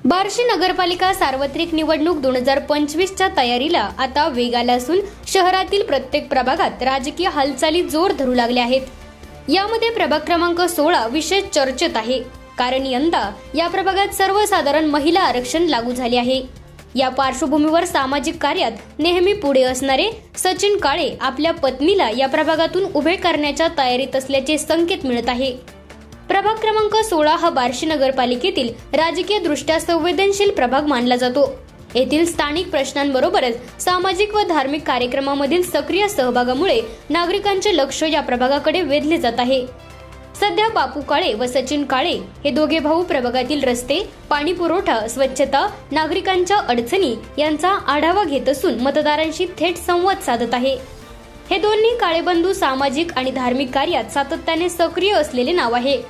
बार्शी नगरपालिका सार्वत्रिक निवडणूक 2025च्या तयारीला आता वेग आला असून शहरातील प्रत्येक प्रभागात राजकीय हालचाली जोर धरू लागल्या आहेत. यामध्ये प्रभाग क्रमांक 16 विशेष चर्चेत आहे, कारण यंदा या प्रभागात सर्वसाधारण महिला आरक्षण लागू झाले आहे. या पार्श्वभूमीवर सामाजिक कार्यात नेहमी पुढे असणारे सचिन काळे आपल्या पत्नीला या प्रभागातून उभे करण्याच्या तयारीत असल्याचे संकेत मिळत आहे. प्रभाग क्रमांक 16 हा बार्शी नगरपालिकेतील राजकीय दृष्ट्या संवेदनशील प्रभाग मानला जातो. येथील स्थानिक प्रश्नांबरोबरच सामाजिक व धार्मिक कार्यक्रमांमधील सक्रिय सहभागामुळे नागरिकांचे लक्ष या प्रभागाकडे वेधले जात आहे. सध्या बापू काळे व सचिन काळे हे दोघे भाऊ प्रभागातील रस्ते, पाणी पुरवठा, स्वच्छता, नागरिकांच्या अडचणी यांचा आढावा घेत असून मतदारांशी थेट संवाद साधत आहे. हे दोन्ही काळे बंधू सामाजिक आणि धार्मिक कार्यात सातत्याने सक्रिय असलेले नाव आहे.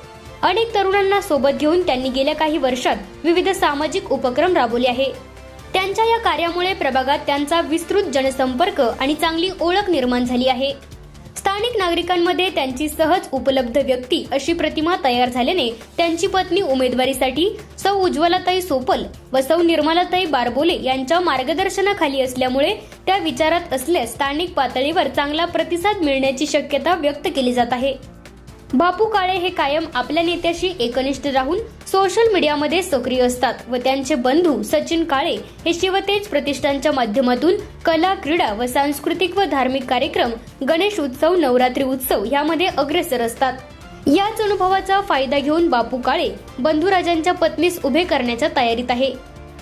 अनेक तरुणांना सोबत घेऊन त्यांनी गेल्या काही वर्षात विविध सामाजिक उपक्रम राबवले आहे. त्यांच्या या कार्यामुळे प्रभागात त्यांचा विस्तृत जनसंपर्क आणि चांगली ओळख निर्माण झाली आहे. स्थानिक नागरिकांमध्ये त्यांची सहज उपलब्ध व्यक्ती अशी प्रतिमा तयार झाल्याने त्यांची पत्नी उमेदवारीसाठी सौ उज्ज्वलाताई सोपल व सौ निर्मलाताई बारबोले यांच्या मार्गदर्शनाखाली असल्यामुळे त्या विचारात असल्यास स्थानिक पातळीवर चांगला प्रतिसाद मिळण्याची शक्यता व्यक्त केली जात आहे. बापू काळे हे कायम आपल्या नेत्याशी एकनिष्ठ राहून सोशल मीडियामध्ये सक्रिय असतात व त्यांचे बंधू सचिन काळे हे शिवतेज प्रतिष्ठानच्या माध्यमातून कला, क्रीडा व सांस्कृतिक व धार्मिक कार्यक्रम, गणेश उत्सव, नवरात्री उत्सव यामध्ये अग्रेसर असतात. याच अनुभवाचा फायदा घेऊन बापू काळे बंधुराजांच्या पत्नीस उभे करण्याच्या तयारीत आहे.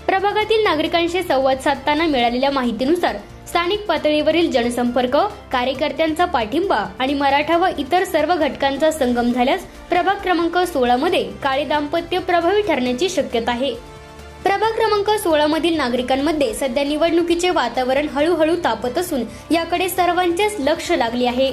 प्रभागातील नागरिकांशी संवाद साधताना मिळालेल्या माहितीनुसार स्थानिक पातळीवरील जनसंपर्क, कार्यकर्त्यांचा पाठिंबा आणि मराठा व इतर सर्व घटकांचा संगम झाल्यास प्रभाग क्रमांक 16 मध्ये काळे दाम्पत्य प्रभावी ठरण्याची शक्यता आहे. प्रभाग क्रमांक 16 मधील नागरिकांमध्ये सध्या निवडणुकीचे वातावरण हळूहळू तापत असून याकडे सर्वांचेच लक्ष लागले आहे.